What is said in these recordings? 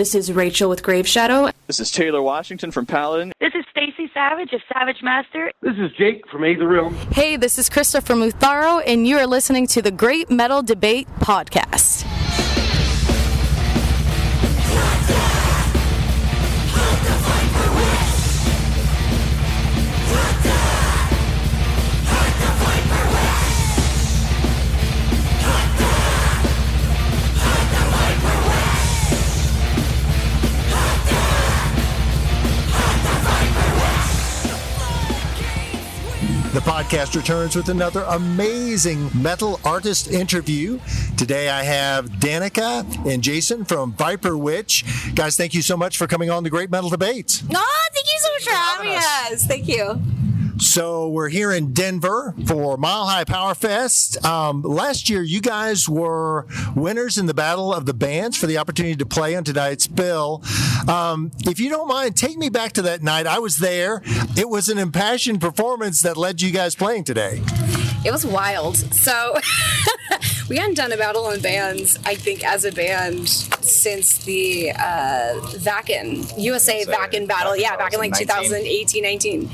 This is Rachel with Grave Shadow. This is Taylor Washington from Paladin. This is Stacy Savage of Savage Master. This is Jake from A The Realm. Hey, this is Krista from Mutharo, and you are listening to the Great Metal Debate Podcast. The podcast returns with another amazing metal artist interview. Today I have Danica and Jason from Viperwitch. Guys, thank you so much for coming on the Great Metal Debate. Oh, thank you so much for having us. Thank you. So we're here in Denver for Mile High Power Fest. Last year, you guys were winners in the Battle of the Bands for the opportunity to play on tonight's bill. If you don't mind, take me back to that night. I was there. It was an impassioned performance that led to you guys playing today. It was wild. So we hadn't done a Battle of the Bands, I think, as a band since the USA Vakin battle. Yeah, back in like 2018, 19.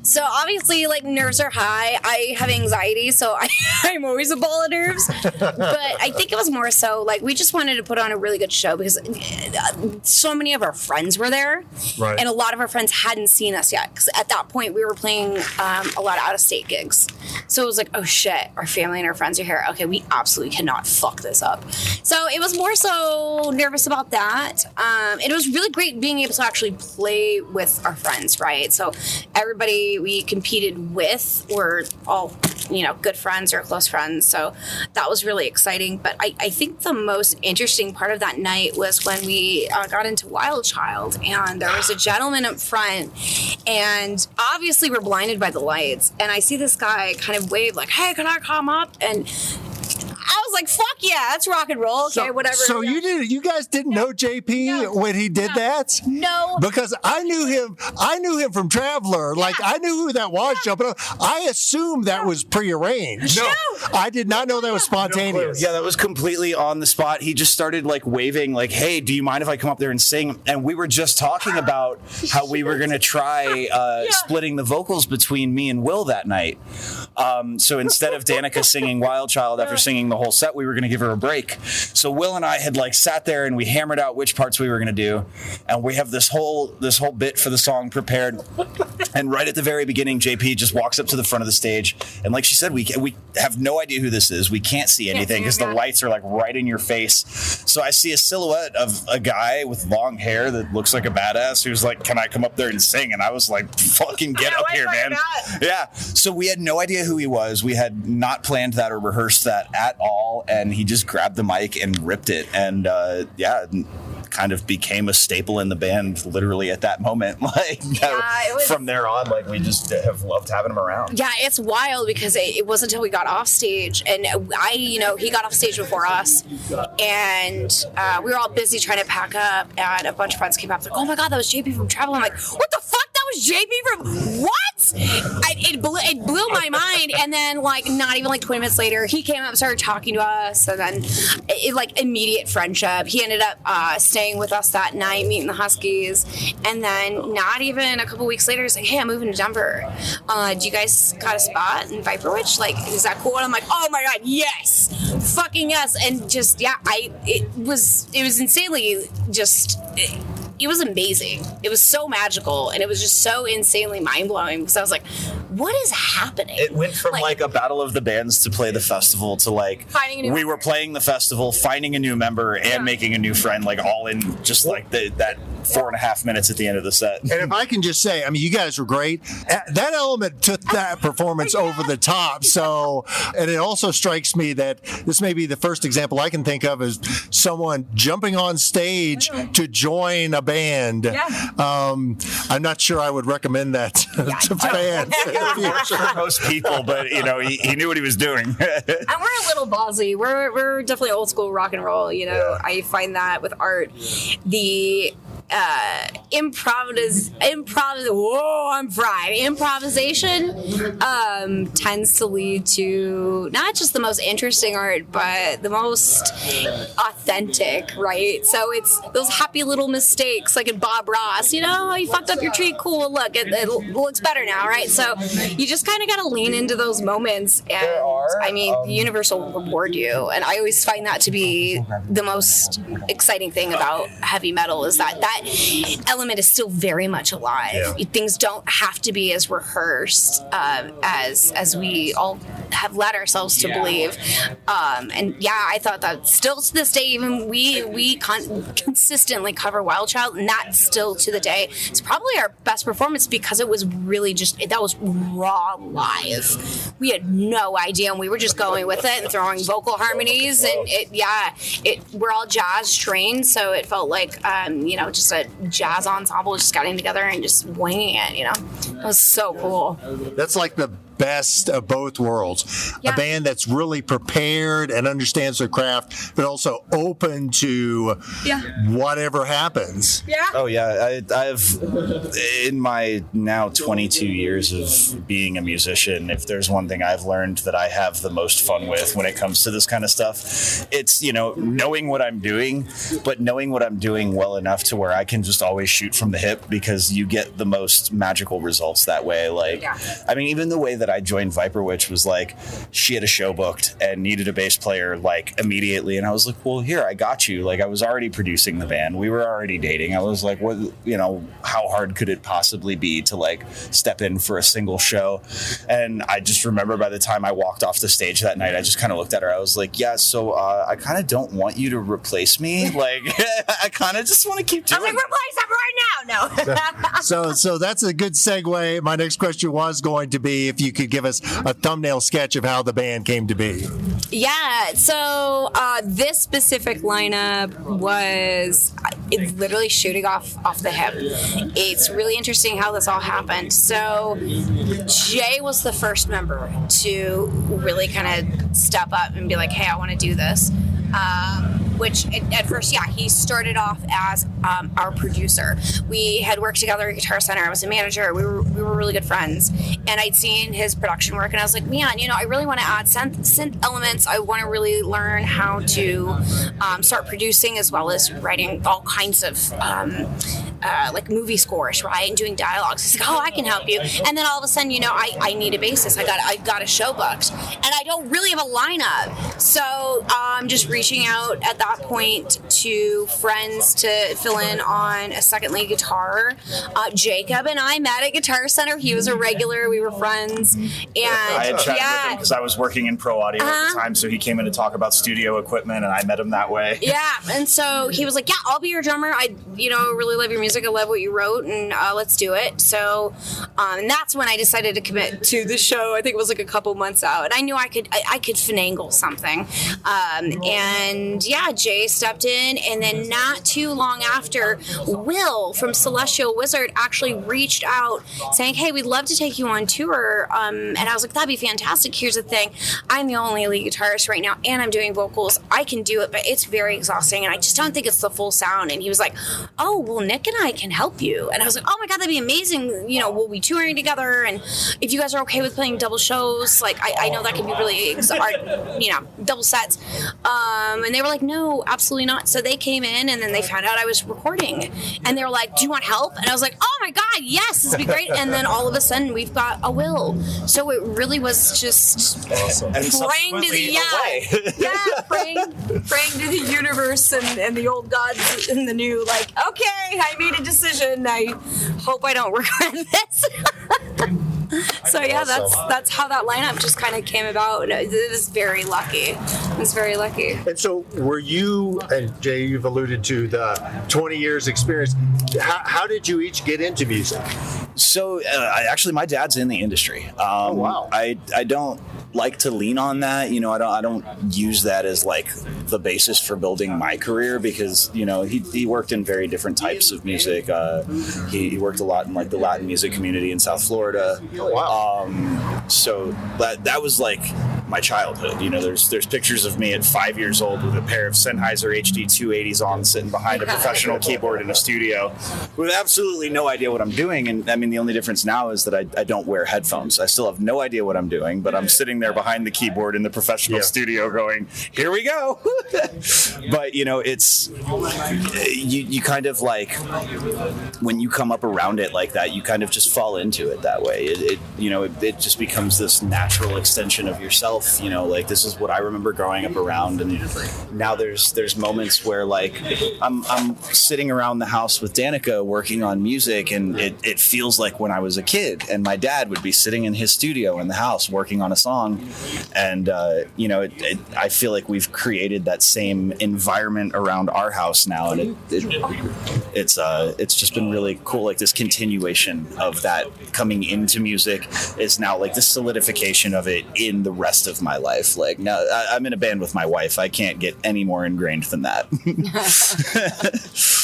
So obviously, like, nerves are high. I have anxiety, so I'm always a ball of nerves. But I think it was more so like we just wanted to put on a really good show because so many of our friends were there, right, and a lot of our friends hadn't seen us yet because at that point we were playing a lot of out-of-state gigs. So it was like, oh shit, our family and our friends are here. Okay, we absolutely cannot fuck this up. So it was more so nervous about that. It was really great being able to actually play with our friends, right? So everybody we competed with were all, good friends or close friends. So that was really exciting. But I think the most interesting part of that night was when we got into Wild Child and there was a gentleman up front and obviously we're blinded by the lights. And I see this guy kind of wave like, hey, can I come up? And I was like, fuck yeah, that's rock and roll. Okay, whatever. So you guys didn't know JP when he did that? No. Because I knew him from Traveler. Like, I knew who that was jumping up. I assumed that was prearranged. No. I did not know that was spontaneous. Yeah, that was completely on the spot. He just started like waving like, hey, do you mind if I come up there and sing? And we were just talking about how we were going to try splitting the vocals between me and Will that night. So instead of Danica singing Wild Child after singing the whole set, we were going to give her a break. So Will and I had like sat there and we hammered out which parts we were going to do, and we have this whole bit for the song prepared. And right at the very beginning, JP just walks up to the front of the stage, and like she said, we have no idea who this is. We can't see anything because the lights are like right in your face. So I see a silhouette of a guy with long hair that looks like a badass who's like, "Can I come up there and sing?" And I was like, "Fucking get up here, man!" Yeah. So we had no idea who he was. We had not planned that or rehearsed that at all, and he just grabbed the mic and ripped it, and kind of became a staple in the band literally at that moment. Like, from there on, like, we just have loved having him around. Yeah, it's wild because it wasn't until we got off stage, and he got off stage before us, and we were all busy trying to pack up, and a bunch of friends came up, like, oh my god, that was JP from Travel. I'm like, what the fuck? That was JP from what? It blew my mind, and then like not even like 20 minutes later, he came up and started talking to us, and then like immediate friendship. He ended up staying with us that night, meeting the Huskies, and then not even a couple weeks later, he's like, hey, I'm moving to Denver. Do you guys got a spot in Viperwitch? Like, is that cool? And I'm like, oh my god, yes, fucking yes, and just it was insanely just. It was amazing. It was so magical, and it was just so insanely mind-blowing because I was like, what is happening? It went from like a battle of the bands to play the festival to like we were playing the festival, finding a new member, and making a new friend, like all in just like that 4.5 minutes at the end of the set. And if I can just say, I mean, you guys were great. That element took that performance over the top. So, and it also strikes me that this may be the first example I can think of as someone jumping on stage to join a band. I'm not sure I would recommend that to fans. For most people, but he knew what he was doing. And we're a little ballsy. We're definitely old school rock and roll. I find that with art, improvisation tends to lead to not just the most interesting art, but the most authentic, right? So it's those happy little mistakes, like in Bob Ross, you know, you fucked up your tree, cool, look, it looks better now, right? So you just kind of got to lean into those moments, and I mean, the universe will reward you, and I always find that to be the most exciting thing about heavy metal, is that element is still very much alive. Yeah. Things don't have to be as rehearsed as we all have led ourselves to believe. And yeah, I thought that still to this day, even we consistently cover Wild Child, and that still to the day, it's probably our best performance because it was really that was raw live. We had no idea, and we were just going with it and throwing vocal harmonies, and we're all jazz trained, so it felt like just a jazz ensemble just getting together and just winging it. It was so cool. That's like the best of both worlds. Yeah. A band that's really prepared and understands their craft, but also open to whatever happens. Yeah. Oh yeah, I've in my now 22 years of being a musician, if there's one thing I've learned that I have the most fun with when it comes to this kind of stuff, it's knowing what I'm doing, but knowing what I'm doing well enough to where I can just always shoot from the hip, because you get the most magical results that way. I mean, even the way that I joined Viperwitch was like, she had a show booked and needed a bass player immediately, and I was like, well, here, I got you. I was already producing the band, we were already dating. I was like, what, how hard could it possibly be to step in for a single show? And I just remember by the time I walked off the stage that night, I just kind of looked at her. I was like, yeah, so I kind of don't want you to replace me. I kind of just want to keep doing it. Replace him right now. No. So that's a good segue. My next question was going to be if you could give us a thumbnail sketch of how the band came to be. Yeah, so this specific lineup was literally shooting off the hip. It's really interesting how this all happened. So Jay was the first member to really kind of step up and be like, hey, I want to do this. Which at first, he started off as our producer. We had worked together at Guitar Center. I was a manager. We were really good friends. And I'd seen his production work, and I was like, man, I really want to add synth elements. I want to really learn how to start producing as well as writing all kinds of movie scores, right? And doing dialogues. He's like, oh, I can help you. And then all of a sudden, I need a bassist. I got a show booked. And I don't really have a lineup. So I'm just reaching out at that point to friends to fill in on a second lead guitar. Jacob and I met at Guitar Center. He was a regular. We were friends. And I had chatted with him because I was working in pro audio at the time, so he came in to talk about studio equipment, and I met him that way. Yeah, and so he was like, yeah, I'll be your drummer. I really love your music. I love what you wrote, and let's do it. So and that's when I decided to commit to the show. I think it was a couple months out, and I knew I could finagle something. And Jay stepped in, and then not too long after, Will from Celestial Wizard actually reached out saying, hey, we'd love to take you on tour. And I was like, that'd be fantastic. Here's the thing. I'm the only lead guitarist right now, and I'm doing vocals. I can do it, but it's very exhausting, and I just don't think it's the full sound. And he was like, oh, well, Nick and I can help you. And I was like, oh my God, that'd be amazing. We'll be touring together, and if you guys are okay with playing double shows, I know that can be really double sets. And they were like, no, absolutely not. So they came in, and then they found out I was recording, and they were like, do you want help? And I was like, oh my God, yes, this would be great. And then all of a sudden we've got a Will. So it really was just praying to the praying to the universe and the old gods and the new, okay, I made a decision. I hope I don't regret this. So that's how that lineup just kind of came about. It was very lucky. And so were you, and Jay, you've alluded to the 20 years experience. How did you each get into music? So actually, my dad's in the industry. Oh, wow. I don't like to lean on that. I don't use that as the basis for building my career, because he worked in very different types of music. He worked a lot in the Latin music community in South Florida. Oh, wow. So that was my childhood. You know, there's pictures of me at 5 years old with a pair of Sennheiser HD 280s on, sitting behind a professional keyboard in a studio with absolutely no idea what I'm doing. And I mean, the only difference now is that I don't wear headphones. I still have no idea what I'm doing, but I'm sitting there behind the keyboard in the professional studio going, here we go. But, you know, it's, you kind of like, when you come up around it like that, you kind of just fall into it that way. It just becomes this natural extension of yourself. You know, like, this is what I remember growing up around, and now there's moments where, like, I'm sitting around the house with Danica working on music, and it feels like when I was a kid, and my dad would be sitting in his studio in the house working on a song, and I feel like we've created that same environment around our house now, and it's just been really cool. Like, this continuation of that coming into music is now like the solidification of it in the rest of my life. Like, now I'm in a band with my wife. I can't get any more ingrained than that.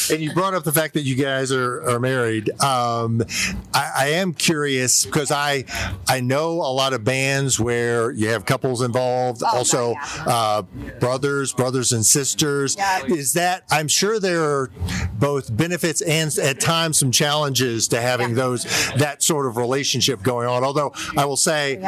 And you brought up the fact that you guys are married. I am curious because I know a lot of bands where you have couples involved, brothers and sisters. Yeah. Is that, I'm sure there are both benefits and at times some challenges to having that sort of relationship going on. Although I will say,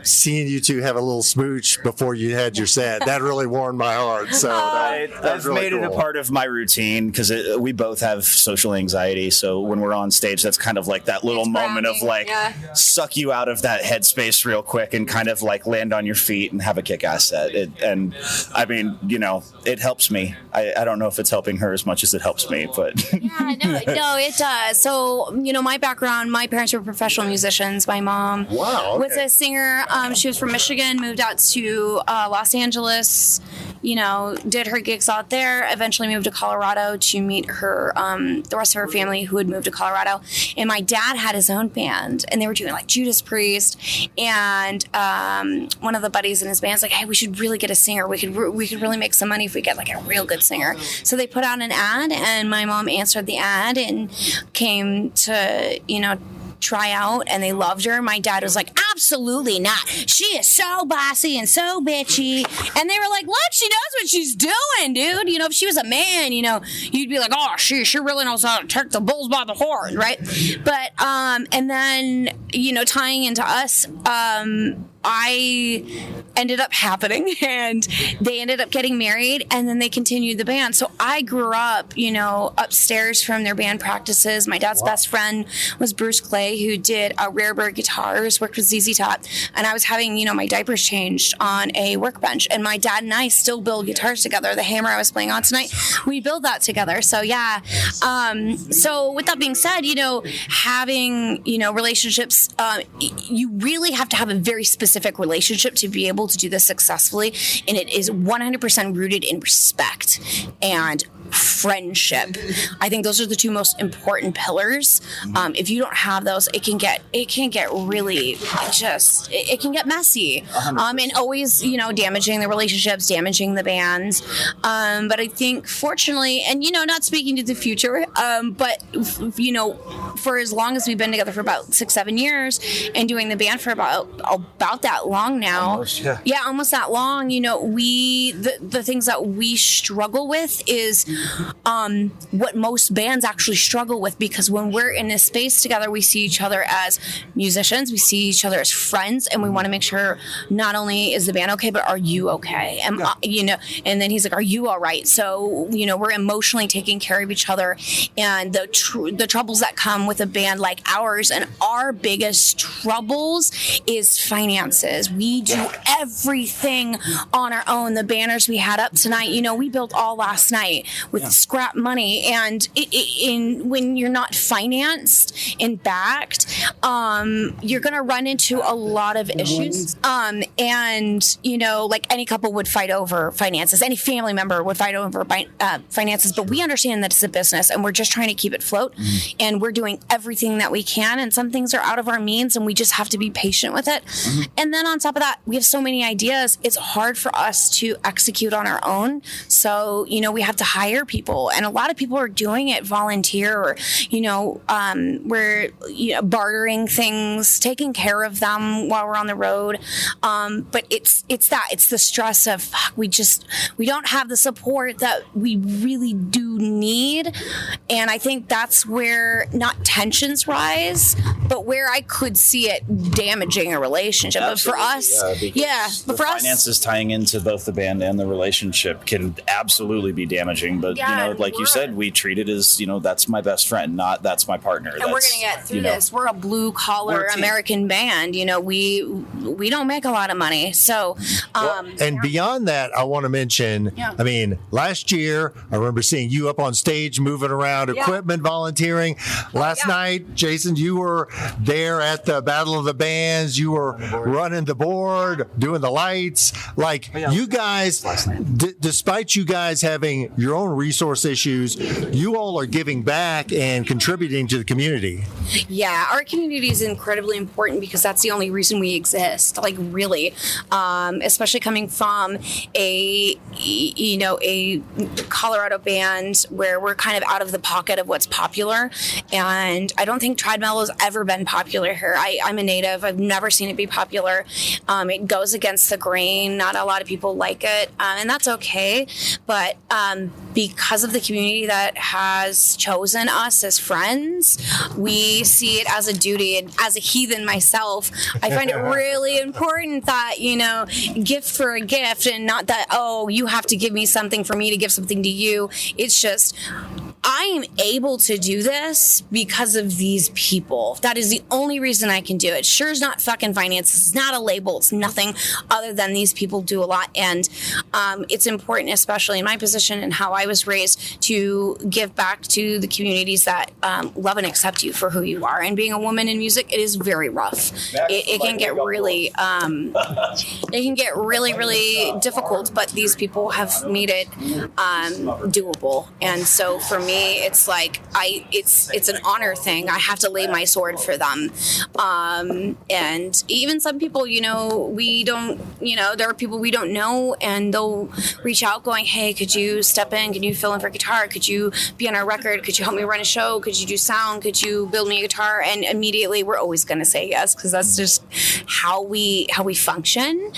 seeing you two have a little smooch before you had your set, that really warmed my heart. So I've really made it a part of my routine because we both have social anxiety. So when we're on stage, that's kind of like that little moment of like suck you out of that headspace real quick and kind of like land on your feet and have a kick-ass set. And I mean, you know, it helps me. I don't know if it's helping her as much as it helps me, but no, it does. So, you know, my background, my parents were professional musicians. My mom was a singer. She was from Michigan, moved out to Los Angeles, you know, did her gigs out there, eventually moved to Colorado to meet her, the rest of her family who had moved to Colorado. And my dad had his own band, and they were doing like Judas Priest. And one of the buddies in his band's like, hey, we should really get a singer. We could really make some money if we get like a real good singer. So they put out an ad, and my mom answered the ad and came to, you know, try out, and they loved her. My dad was like, absolutely not. She is so bossy and so bitchy. And they were like, look, she knows what she's doing, dude. You know, if she was a man, you know, you'd be like, oh, she really knows how to take the bulls by the horn, right? But, and then, you know, tying into us, I ended up happening, and they ended up getting married, and then they continued the band. So I grew up, you know, upstairs from their band practices. My dad's best friend was Bruce Clay, who did Rare Bird Guitars, worked with ZZ Top, and I was having, you know, my diapers changed on a workbench, and my dad and I still build guitars together. The hammer I was playing on tonight, we build that together. So yeah. So with that being said, you know, having, you know, relationships, you really have to have a very specific relationship to be able to do this successfully, and it is 100% rooted in respect and friendship. I think those are the two most important pillars. If you don't have those, it can get really it can get messy, and always, you know, damaging the relationships, damaging the bands. But I think, fortunately, and, you know, not speaking to the future, but, you know, for as long as we've been together, for about 6-7 years, and doing the band for about that long now, almost that long, you know, the things that we struggle with is what most bands actually struggle with, because when we're in this space together, we see each other as musicians, we see each other as friends, and we want to make sure not only is the band okay, but are you okay? And you know, and then he's like, are you all right? So, you know, we're emotionally taking care of each other, and the troubles that come with a band like ours, and our biggest troubles is finances. We do everything on our own. The banners we had up tonight, you know, we built all last night with scrap money, and when you're not financed and backed, you're going to run into a lot of issues. And, you know, like any couple would fight over finances, any family member would fight over finances, but we understand that it's a business, and we're just trying to keep it afloat, and we're doing everything that we can, and some things are out of our means, and we just have to be patient with it. And then on top of that, we have so many ideas, it's hard for us to execute on our own. So, you know, we have to hire hire people, and a lot of people are doing it volunteer, or we're bartering things, taking care of them while we're on the road. But it's the stress of we don't have the support that we really do need, and I think that's where not tensions rise, but where I could see it damaging a relationship. Absolutely, but for us, but for us, finances tying into both the band and the relationship can absolutely be damaging. But like you said, we treat it as that's my best friend, not that's my partner. And we're gonna get through this. We're a blue collar American band. We don't make a lot of money, so. And beyond that, I want to mention. I mean, last year I remember seeing you up on stage, moving around, equipment, volunteering. Last night, Jason, you were there at the Battle of the Bands. You were running the board, doing the lights. Like you guys, despite you guys having your own resource issues, you all are giving back and contributing to the community. Yeah, our community is incredibly important because that's the only reason we exist. Like really, especially coming from a Colorado band where we're kind of out of the pocket of what's popular, and I don't think trad metal has ever been popular here. I'm a native. I've never seen it be popular. It goes against the grain. Not a lot of people like it, and that's okay. But because of the community that has chosen us as friends, we see it as a duty. And as a heathen myself, I find it really important that, gift for a gift, and not that, you have to give me something for me to give something to you. It's just, I am able to do this because of these people. That is the only reason I can do it. Sure is not fucking finances. It's not a label. It's nothing other than these people do a lot. And it's important, especially in my position and how I was raised, to give back to the communities that love and accept you for who you are. And being a woman in music, it is very rough. It can get really, really difficult, but these people have made it doable. And so for me, it's like it's an honor thing. I have to lay my sword for them. And even some people, we don't, there are people we don't know, and they'll reach out going, hey, could you step in? Could you fill in for guitar? Could you be on our record? Could you help me run a show? Could you do sound? Could you build me a guitar? And immediately we're always going to say yes, because that's just how we function.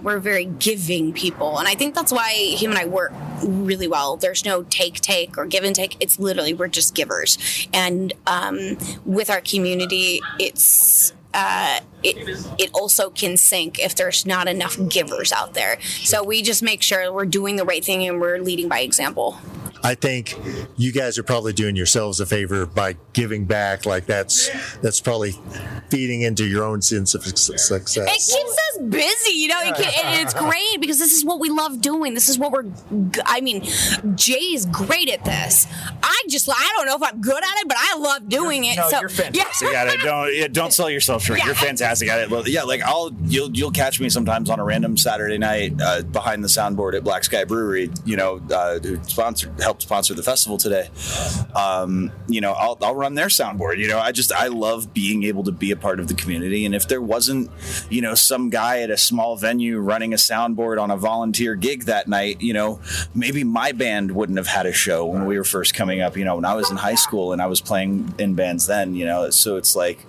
We're very giving people. And I think that's why him and I work really well. There's no take or give and take. It's literally, we're just givers. And with our community, it's it also can sink if there's not enough givers out there. So we just make sure we're doing the right thing and we're leading by example. I think you guys are probably doing yourselves a favor by giving back. Like that's probably feeding into your own sense of success. It keeps us busy, and it's great because this is what we love doing. This is what Jay's great at this. I don't know if I'm good at it, but I love doing it. No, you're fantastic at it. Don't sell yourself short. You're fantastic at it. Yeah, like you'll catch me sometimes on a random Saturday night behind the soundboard at Black Sky Brewery. Who helped sponsor the festival today. I'll run their soundboard. I love being able to be a part of the community. And if there wasn't, some guy at a small venue running a soundboard on a volunteer gig that night, maybe my band wouldn't have had a show when we were first coming up, when I was in high school and I was playing in bands then, so it's like,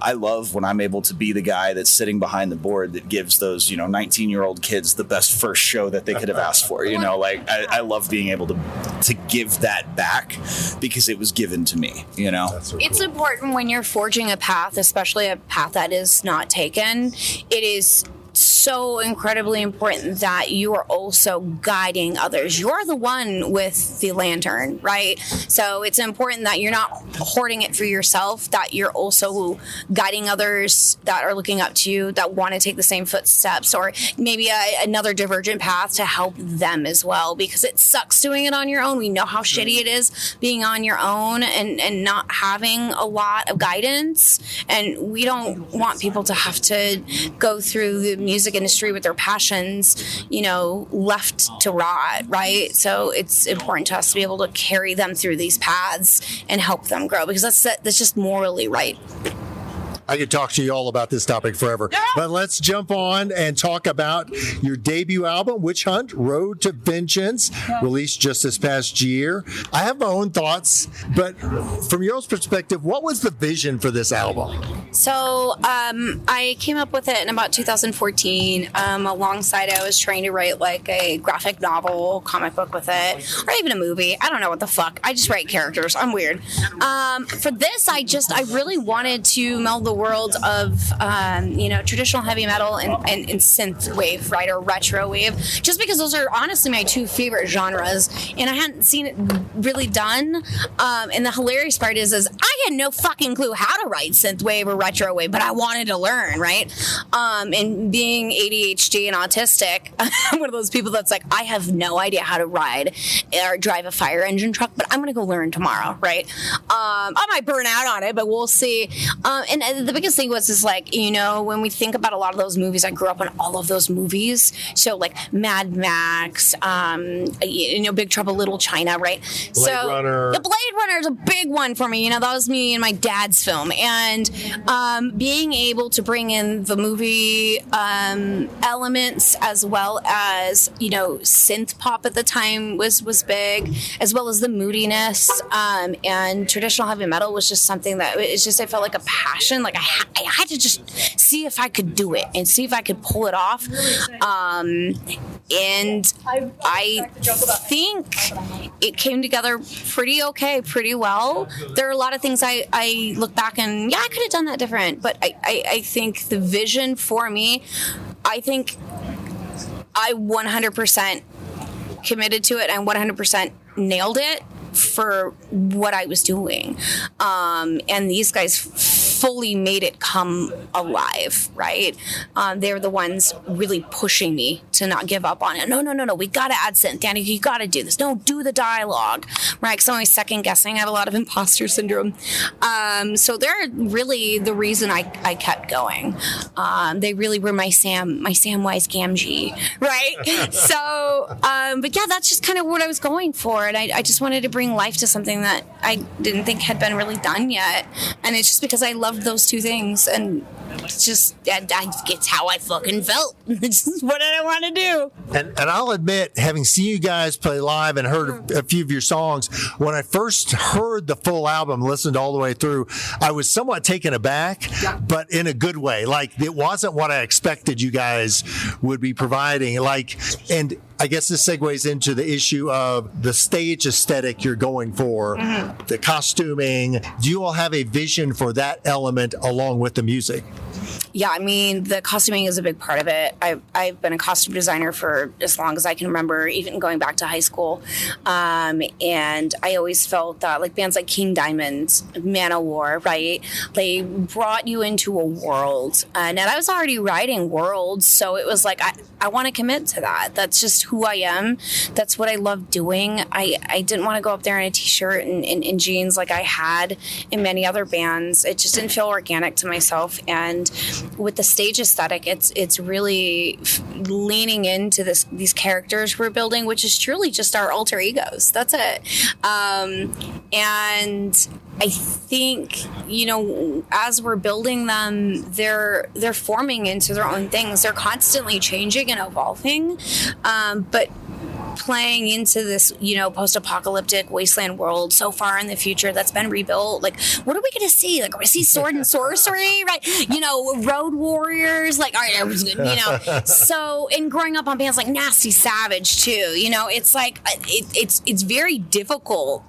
I love when I'm able to be the guy that's sitting behind the board that gives those, 19-year-old kids the best first show that they could have asked for, I love being able to give that back because it was given to me, It's important when you're forging a path, especially a path that is not taken. It is so incredibly important that you are also guiding others. You're the one with the lantern, right? So it's important that you're not hoarding it for yourself, that you're also guiding others that are looking up to you, that want to take the same footsteps, or maybe another divergent path to help them as well, because it sucks doing it on your own. We know how shitty it is being on your own and not having a lot of guidance, and we don't want people to have to go through the music industry with their passions, left to rot, right? So it's important to us to be able to carry them through these paths and help them grow, because that's just morally right. I could talk to you all about this topic forever. But let's jump on and talk about your debut album, Witch Hunt, Road to Vengeance, released just this past year. I have my own thoughts, but from your perspective, what was the vision for this album? So I came up with it in about 2014. Alongside, I was trying to write like a graphic novel, comic book with it, or even a movie. I don't know what the fuck. I just write characters. I'm weird. For this, I really wanted to meld the world of traditional heavy metal and synth wave, right, or retro wave, just because those are honestly my two favorite genres, and I hadn't seen it really done. And the hilarious part is I had no fucking clue how to write synth wave or retro wave, but I wanted to learn, right? And being ADHD and autistic, I'm one of those people that's like, I have no idea how to ride or drive a fire engine truck, but I'm gonna go learn tomorrow, right? I might burn out on it, but we'll see. And the biggest thing was like, when we think about a lot of those movies, I grew up on all of those movies. So like Mad Max, Big Trouble Little China, right? Blade Runner. The Blade Runner is a big one for me. That was me and my dad's film. And being able to bring in the movie elements as well as, synth pop at the time was big, as well as the moodiness. And traditional heavy metal was just something that I felt like a passion. Like I had to just see if I could do it and see if I could pull it off. And I think it came together pretty well. There are a lot of things I look back and, I could have done that different. But I think the vision for me, I think I 100% committed to it and 100% nailed it for what I was doing. And these guys fully made it come alive, right? They're the ones really pushing me to not give up on it. No, we gotta add synth. Danica, you gotta do this. No, do the dialogue, right? Because I'm always second guessing. I have a lot of imposter syndrome. So they're really the reason I kept going. They really were my Samwise Gamgee, right? So, but yeah, that's just kind of what I was going for. And I just wanted to bring life to something that I didn't think had been really done yet. And it's just because I loved those two things, and it's how I fucking felt. It's just what I want to do. And I'll admit, having seen you guys play live and heard a few of your songs, when I first heard the full album, listened all the way through, I was somewhat taken aback, but in a good way. Like, it wasn't what I expected you guys would be providing. And I guess this segues into the issue of the stage aesthetic you're going for, the costuming. Do you all have a vision for that element along with the music? Yeah, I mean, the costuming is a big part of it. I've been a costume designer for as long as I can remember, even going back to high school. And I always felt that, like, bands like King Diamond, Manowar, right? They brought you into a world. And I was already writing worlds, so it was like, I want to commit to that. That's just who I am. That's what I love doing. I didn't want to go up there in a t-shirt and jeans like I had in many other bands. It just didn't feel organic to myself. And with the stage aesthetic, it's really leaning into these characters we're building, which is truly just our alter egos. That's it. And I think, as we're building them, they're forming into their own things. They're constantly changing and evolving, but playing into this, post-apocalyptic wasteland world so far in the future that's been rebuilt. Like, what are we going to see? Like, are we see sword and sorcery, right? Road warriors, like, all right, So, and growing up on bands like Nasty Savage too, it's like, it's very difficult,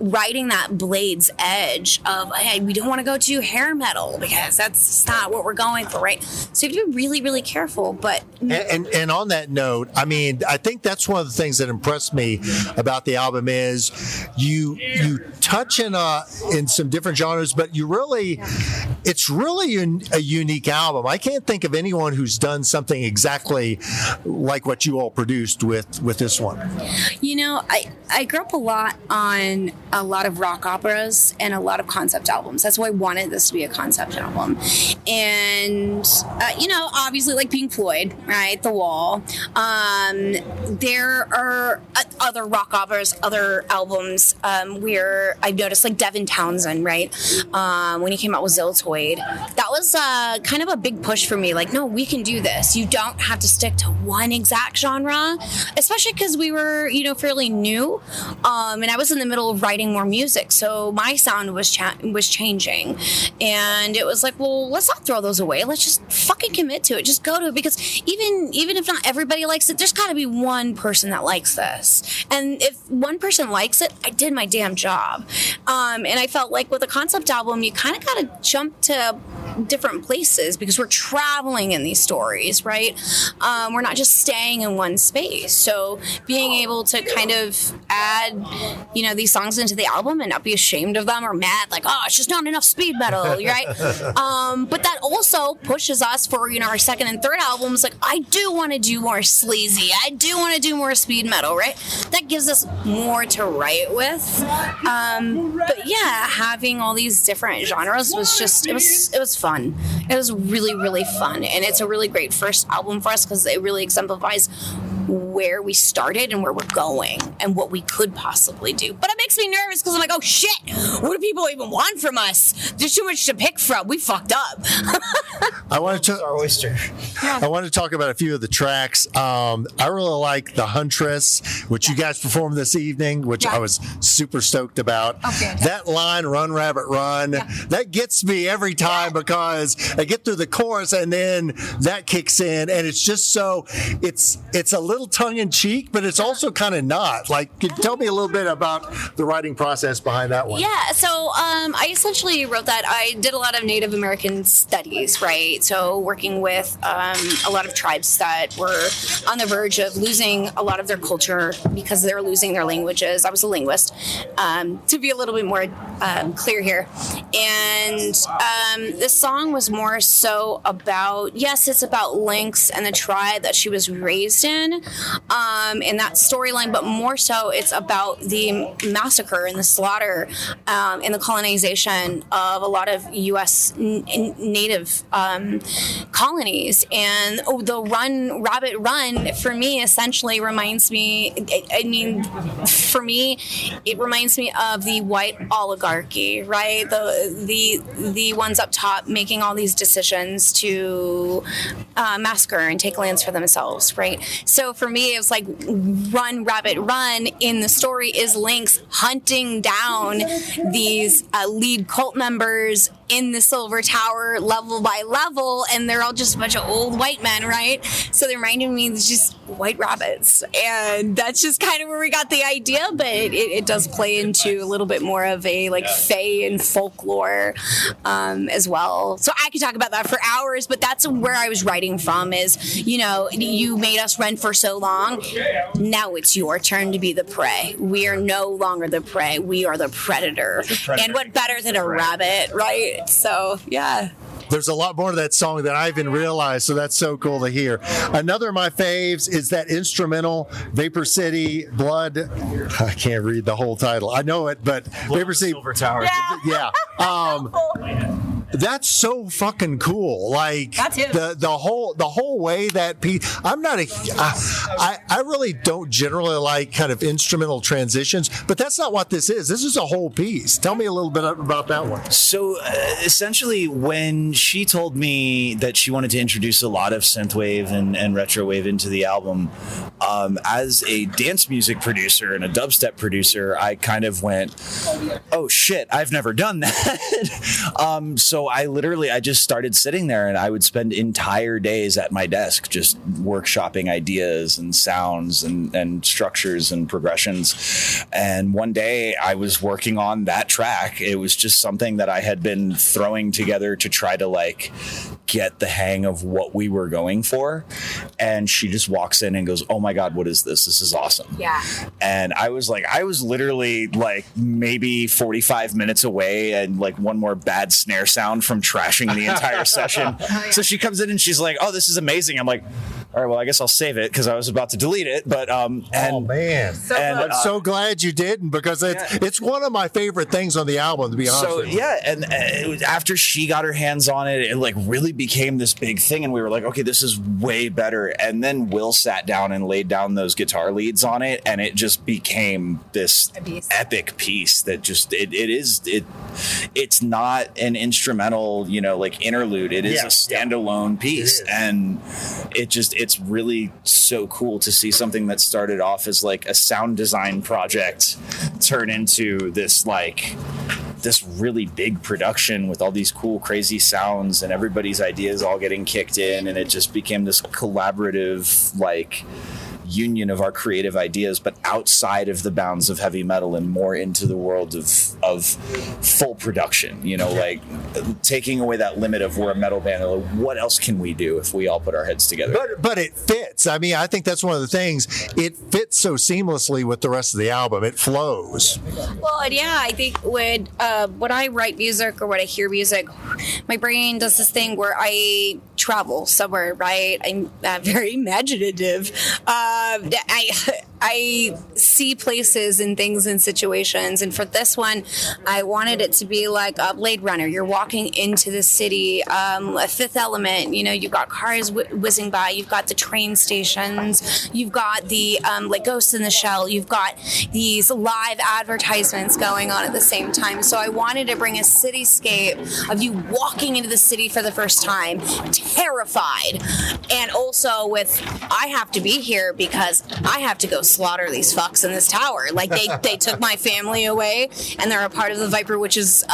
riding that blade's edge of, hey, we don't want to go to hair metal because that's not what we're going for, right? So you have to be really, really careful. But and on that note, I mean, I think that's one of the things that impressed me about the album is you touch in some different genres, but it's really a unique album. I can't think of anyone who's done something exactly like what you all produced with this one. I grew up on a lot of rock operas and a lot of concept albums. That's why I wanted this to be a concept album. Obviously like Pink Floyd, right? The Wall. There are other rock operas, other albums where I've noticed, like Devin Townsend, right? When he came out with Ziltoid, that was kind of a big push for me. Like, no, we can do this. You don't have to stick to one exact genre, especially because we were, fairly new, and I was in the middle of writing more music, so my sound was changing, and it was like, well, let's not throw those away. Let's just fucking commit to it. Just go to it, because even if not everybody likes it, there's got to be one person that likes this, and if one person likes it, I did my damn job. And I felt like with a concept album, you kind of got to jump to different places because we're traveling in these stories, right? We're not just staying in one space. So being able to kind of add, these songs into the album and not be ashamed of them or mad, like, oh, it's just not enough speed metal, right? But that also pushes us for, our second and third albums. Like, I do want to do more sleazy. I do want to do more speed metal, right? That gives us more to write with. But yeah, having all these different genres was just, it was fun. It was really, really fun. And it's a really great first album for us because it really exemplifies where we started and where we're going and what we could possibly do. But it makes me nervous because I'm like, oh shit, what do people even want from us? There's too much to pick from. We fucked up. I want to talk about a few of the tracks. I really like The Huntress, which you guys performed this evening, which I was super stoked about. Okay. That line, Run Rabbit Run, that gets me every time because I get through the chorus and then that kicks in, and it's just so, it's a little tongue-in-cheek, but it's also kind of not. Like, tell me a little bit about the writing process behind that one. Yeah, so I essentially wrote that. I did a lot of Native American studies, right? So working with a lot of tribes that were on the verge of losing a lot of their culture because they're losing their languages. I was a linguist, to be a little bit more clear here. And this song was more so about, yes, it's about Lynx and the tribe that she was raised in that storyline, but more so it's about the massacre and the slaughter and the colonization of a lot of U.S. native colonies. And the Run Rabbit Run, for me, essentially reminds me, for me, it reminds me of the white oligarchy, right? The ones up top making all these decisions to massacre and take lands for themselves, right? So for me, it was like Run Rabbit Run in the story is Lynx hunting down these lead cult members in the Silver Tower level by level, and they're all just a bunch of old white men, right? So they reminded me of just white rabbits, and that's just kind of where we got the idea, but it does play into a little bit more of a like fae and folklore as well. So I could talk about that for hours, but that's where I was writing from is, you made us run for so long, now it's your turn to be the prey. We are no longer the prey, we are the predator. And what better than a rabbit, right? So, yeah. There's a lot more to that song than I even realized, so that's so cool to hear. Another of my faves is that instrumental, Vapor City Blood. I can't read the whole title. I know it, but Vapor City Silver Tower. Yeah. That's so fucking cool. Like the whole way that piece. I'm not I really don't generally like kind of instrumental transitions, but that's not what this is. This is a whole piece. Tell me a little bit about that one. So essentially, when she told me that she wanted to introduce a lot of synthwave and retrowave into the album, as a dance music producer and a dubstep producer, I kind of went, oh shit, I've never done that. So I just started sitting there, and I would spend entire days at my desk just workshopping ideas and sounds and structures and progressions. And one day I was working on that track. It was just something that I had been throwing together to try to like get the hang of what we were going for. And she just walks in and goes, oh my God, what is this? This is awesome. Yeah. And I was literally like maybe 45 minutes away and like one more bad snare sound from trashing the entire session. So she comes in and she's like, oh, this is amazing. I'm like, All right, well, I guess I'll save it because I was about to delete it. But oh man, I'm so glad you didn't, because it's one of my favorite things on the album, to be honest with you. And after she got her hands on it, it like really became this big thing, and we were like, okay, this is way better. And then Will sat down and laid down those guitar leads on it, and it just became this epic piece that just it's not an instrumental, like interlude. It is a standalone piece, and it's really so cool to see something that started off as like a sound design project turn into this really big production with all these cool, crazy sounds and everybody's ideas all getting kicked in, and it just became this collaborative union of our creative ideas, but outside of the bounds of heavy metal and more into the world of full production, like taking away that limit of we're a metal band. Like, what else can we do if we all put our heads together? But it fits. I mean, I think that's one of the things. It fits so seamlessly with the rest of the album. It flows. Well, and I think when I write music or when I hear music, my brain does this thing where I travel somewhere, right? I'm very imaginative. I see places and things and situations, and for this one, I wanted it to be like a Blade Runner. You're walking into the city, a Fifth Element. You've got cars whizzing by. You've got the train stations. You've got the like Ghost in the Shell. You've got these live advertisements going on at the same time. So I wanted to bring a cityscape of you walking into the city for the first time, terrified, and also with I have to be here because I have to go slaughter these fucks in this tower. Like they took my family away, and they're a part of the Viperwitch's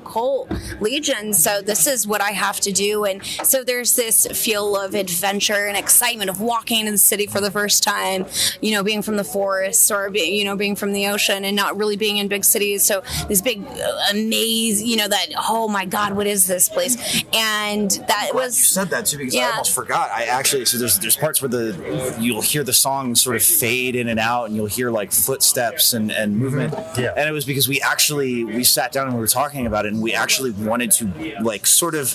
cult legion. So this is what I have to do. And so there's this feel of adventure and excitement of walking into the city for the first time. Being from the forest or being from the ocean and not really being in big cities. So this big amaze. That oh my God, what is this place? And that was you said that too, because I almost forgot. I actually there's parts where you'll hear the song sort of fade in and out, and you'll hear like footsteps and movement. Yeah. And it was because we sat down and we were talking about it, and we actually wanted to like sort of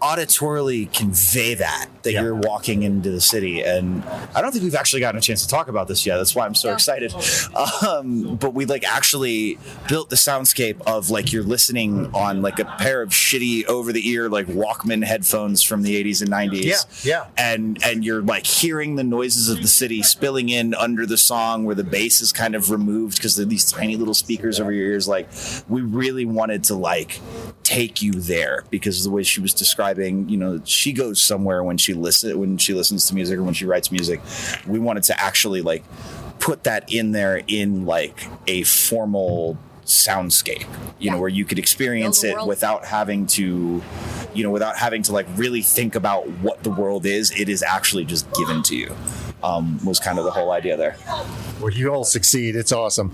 auditorily convey that you're walking into the city. And I don't think we've actually gotten a chance to talk about this yet. That's why I'm so excited. But we like actually built the soundscape of like you're listening on like a pair of shitty over the ear like Walkman headphones from the 80s and 90s. Yeah. And you're like hearing the noises of the city spilling in under the song where the bass is kind of removed because they're these tiny little speakers over your ears. Like we really wanted to like take you there because of the way she was describing, she goes somewhere when she listens to music or when she writes music. We wanted to actually like put that in there in like a formal soundscape, where you could experience it without having to like really think about what the world is. It is actually just given to you. Was kind of the whole idea there. Well, you all succeed. It's awesome.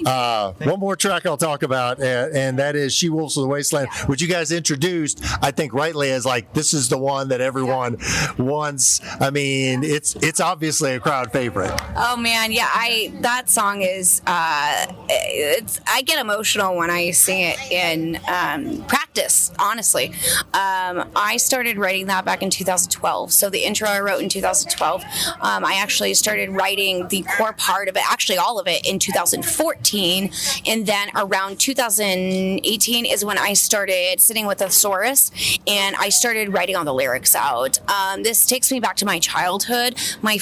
One more track I'll talk about, and that is She Wolves of the Wasteland, which you guys introduced, I think rightly, as like, this is the one that everyone wants. I mean, it's obviously a crowd favorite. Oh man, yeah, that song is, I get emotional when I sing it in practice, honestly. I started writing that back in 2012. So the intro I wrote in 2012. I actually started writing the core part of it, actually all of it, in 2014. And then around 2018 is when I started sitting with a thesaurus and I started writing all the lyrics out. This takes me back to my childhood. It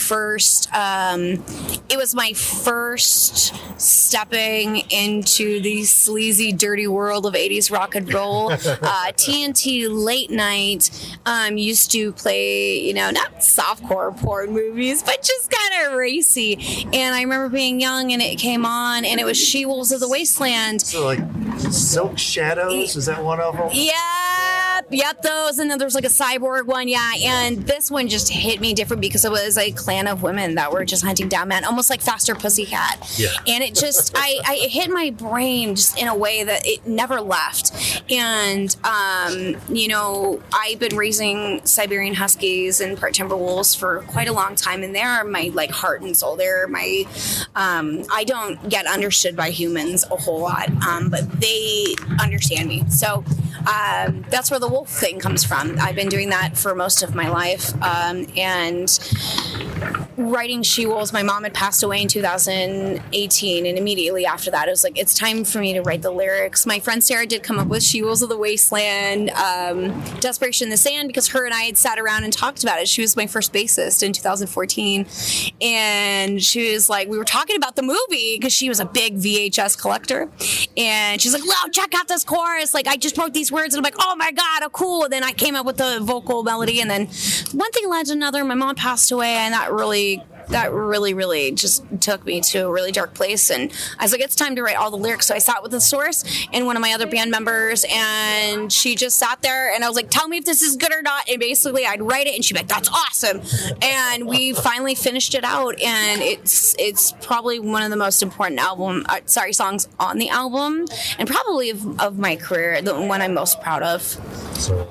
was my first stepping into the sleazy, dirty world of 80s rock and roll. TNT late night used to play, not softcore porn movies, but just kind of racy. And I remember being young and it came on and it was She Wolves of the Wasteland. So like Silk Shadows, is that one of them? Yep, those. And then there's like a cyborg one, and this one just hit me different because it was a clan of women that were just hunting down men, almost like Faster Pussycat. Yeah. And it just, it hit my brain just in a way that it never left. And, I've been raising Siberian Huskies and part timber wolves for quite a long time, and they're my like heart and soul. They're my, I don't get understood by humans a whole lot, but they understand me. So that's where the wolf thing comes from. I've been doing that for most of my life, and writing She-Wolves. My mom had passed away in 2018, and immediately after that, it was like, it's time for me to write the lyrics. My friend Sarah did come up with She-Wolves of the Wasteland, Desperation in the Sand, because her and I had sat around and talked about it. She was my first bassist in 2014, and she was like, we were talking about the movie, because she was a big VHS collector, and she's like, wow, check out this chorus. Like, I just wrote these words, and I'm like, oh my God, oh cool. And then I came up with the vocal melody, and then one thing led to another. My mom passed away, and that really just took me to a really dark place, and I was like, it's time to write all the lyrics. So I sat with the source and one of my other band members, and she just sat there, and I was like, tell me if this is good or not, and basically I'd write it, and she'd be like, that's awesome. And we finally finished it out, and it's probably one of the most important songs on the album, and probably of my career, the one I'm most proud of.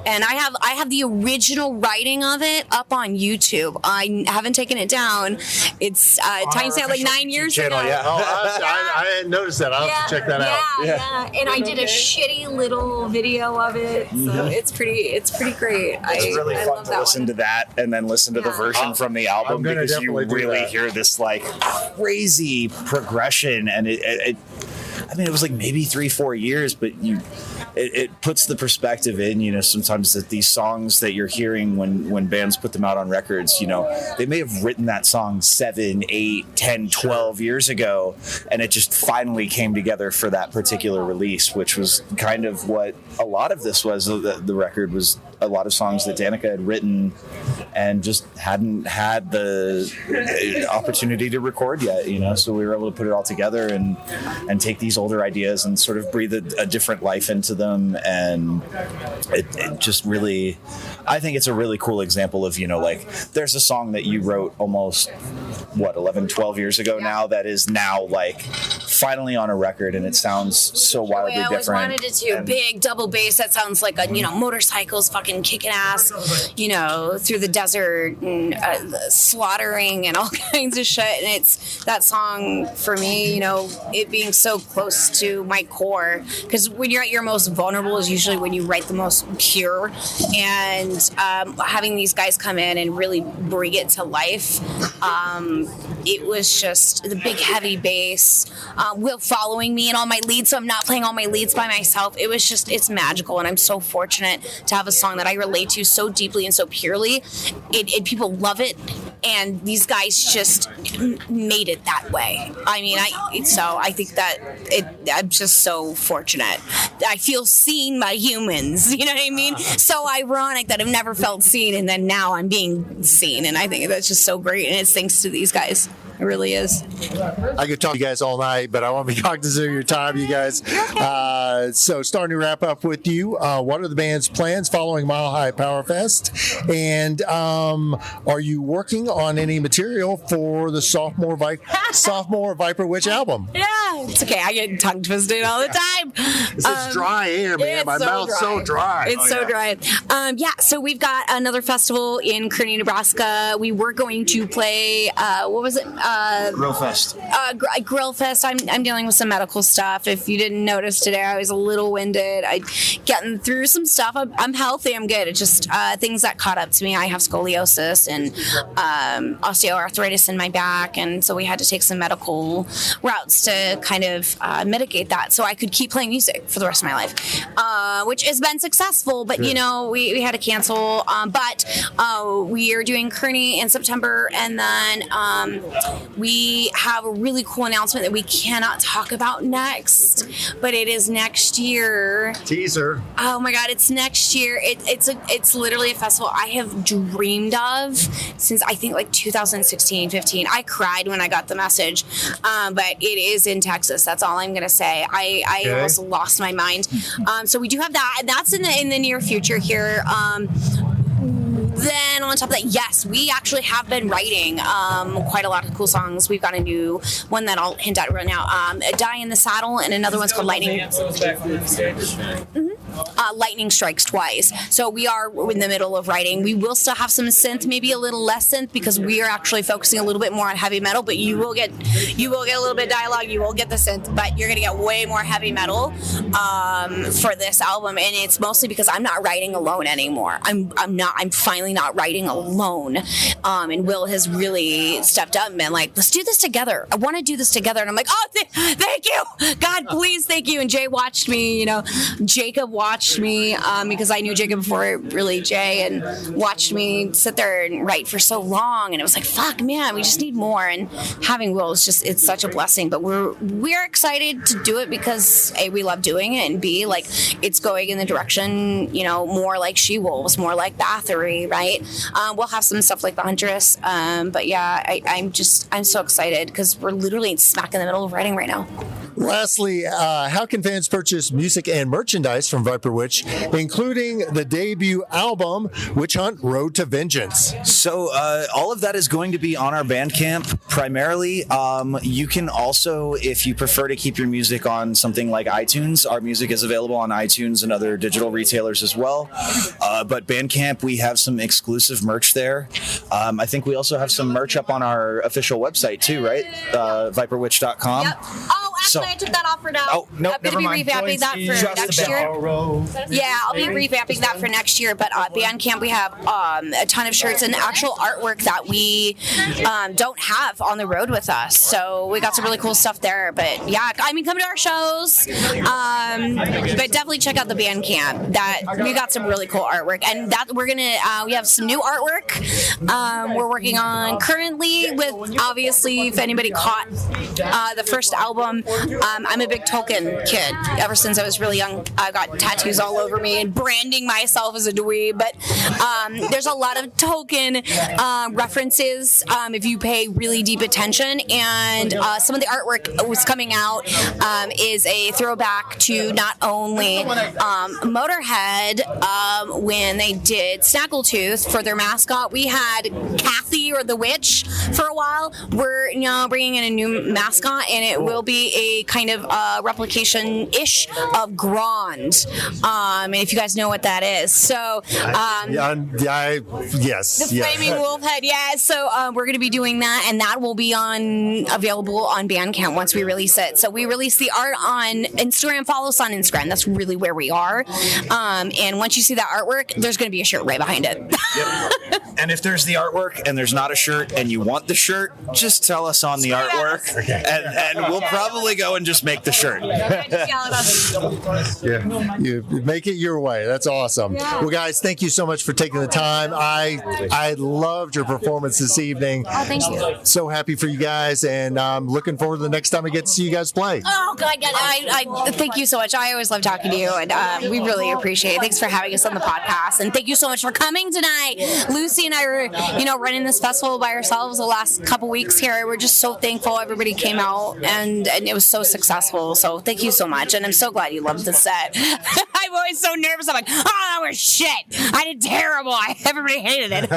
And I have the original writing of it up on YouTube. I haven't taken it down. It's timestamp like 9 years ago. Yeah. I hadn't noticed that. I'll have to check that out. Yeah. And I did a shitty little video of it, so it's pretty great. It's really fun to listen to that and then listen to the version from the album, because you really hear this like crazy progression, and it was like maybe 3-4 years, but it puts the perspective in, sometimes that these songs that you're hearing when bands put them out on records, they may have written that song 7, 8, 10, 12 years ago, and it just finally came together for that particular release, which was kind of what a lot of this was. The record was a lot of songs that Danica had written and just hadn't had the opportunity to record yet, so we were able to put it all together and take these older ideas and sort of breathe a different life into them. And it just really, I think it's a really cool example of, like, there's a song that you wrote almost 11, 12 years ago now that is now like finally on a record, and it sounds so wildly different. I always wanted it to. Big double bass that sounds like motorcycles fucking kicking ass, through the desert and slaughtering and all kinds of shit. And it's that song for me, it being so close to my core, because when you're at your most vulnerable is usually when you write the most pure, and having these guys come in and really bring it to life, it was just the big heavy bass, Will following me in all my leads, so I'm not playing all my leads by myself. It was just, it's magical, and I'm so fortunate to have a song that I relate to so deeply and so purely. People love it, and these guys just made it that way. I think that I'm just so fortunate. I feel seen by humans, you know what I mean? So ironic that I've never felt seen, and then now I'm being seen, and I think that's just so great, and it's thanks to these guys. It really is. I could talk to you guys all night, but I want to be cognizant of your time, you guys. So starting to wrap up with you, what are the band's plans following Mile High Power Fest? And are you working on any material for the sophomore Viperwitch album? Yeah, it's okay. I get tongue twisted all the time. It's dry air, man. My mouth's so dry. It's so dry. So we've got another festival in Kearney, Nebraska. We were going to play, what was it? Grill Fest. Grill Fest. I'm dealing with some medical stuff. If you didn't notice today, I was a little winded. I getting through some stuff. I'm healthy. I'm good. It's just things that caught up to me. I have scoliosis and osteoarthritis in my back, and so we had to take some medical routes to kind of mitigate that, so I could keep playing music for the rest of my life, which has been successful. But we had to cancel. But we are doing Kearney in September, and then we have a really cool announcement that we cannot talk about next, but it is next year. Teaser. Oh my God, it's next year. It's literally a festival I have dreamed of since I think like 2016, 15. I cried when I got the message, but it is in Texas. That's all I'm gonna say. I almost lost my mind. So we do have that, and that's in the near future here. Then on top of that, yes, we actually have been writing quite a lot of cool songs. We've got a new one that I'll hint at right now. Die in the Saddle, and another one's called Lightning. Back from the stage. Mm-hmm. lightning strikes twice. So we are in the middle of writing. We will still have some synth, maybe a little less synth, because we are actually focusing a little bit more on heavy metal. But you will get a little bit of dialogue. You will get the synth, but you're gonna get way more heavy metal for this album, and it's mostly because I'm not writing alone anymore. I'm finally not writing alone, and Will has really stepped up and been like, let's do this together. I want to do this together. And I'm like, oh, thank you, God, please, thank you. And Jay watched me, Jacob watched me, because I knew Jacob before really Jay, and watched me sit there and write for so long. And it was like, fuck, man, we just need more. And having Will is just, it's such a blessing. But we're excited to do it because A, we love doing it, and B, like, it's going in the direction, more like She-Wolves, more like Bathory, right? We'll have some stuff like The Huntress. But yeah, I'm so excited because we're literally smack in the middle of writing right now. Lastly, how can fans purchase music and merchandise from Viperwitch, including the debut album, Witch Hunt Road to Vengeance? So all of that is going to be on our Bandcamp primarily. You can also, if you prefer to keep your music on something like iTunes, our music is available on iTunes and other digital retailers as well. But Bandcamp, we have some exclusive merch there. I think we also have some merch up on our official website too, right? Viperwitch.com. Yep. Oh, actually, I took that off for now. Oh, no, I'm going to be revamping that for next year. Yeah, I'll be revamping that for next year. But Bandcamp, we have a ton of shirts and actual artwork that we don't have on the road with us. So we got some really cool stuff there. But yeah, I mean, come to our shows. But definitely check out the Bandcamp. We got some really cool artwork, and that we have some new artwork we're working on currently. With obviously, if anybody caught the first album, I'm a big Tolkien kid. Ever since I was really young, I got tattoos all over me and branding myself as a dweeb. But there's a lot of Tolkien references if you pay really deep attention. And some of the artwork was coming out is a throwback to not only Motorhead when they did Snaggletooth for their mascot. We had Kathy or the Witch for a while. We're bringing in a new mascot, and it will be a kind of replication-ish of Grand. And if you guys know what that is. So yes. The Flaming Wolf Head, yeah. So we're going to be doing that, and that will be available on Bandcamp once we release it. So we release the art on Instagram. Follow us on Instagram. That's really where we are. And once you see that artwork, there's going to be a shirt right behind it. Yep. And if there's the artwork and there's not a shirt and you want the shirt, just tell us on the artwork, and we'll probably go and just make the shirt. Yeah, you make it your way. That's awesome. Yeah. Well, guys, thank you so much for taking the time. I loved your performance this evening. Oh, thank you. So happy for you guys, and I'm looking forward to the next time I get to see you guys play. Oh, God, I thank you so much. I always love talking to you, and we really appreciate it. Thanks for having us on the podcast, and thank you so much for coming tonight. Lucy and I were, running this festival by ourselves the last couple weeks here. We're just so thankful everybody came out, and it was so successful. So thank you so much, and I'm so glad you loved the set. I'm always so nervous. I'm like, oh, that was shit. I did terrible. Everybody hated it.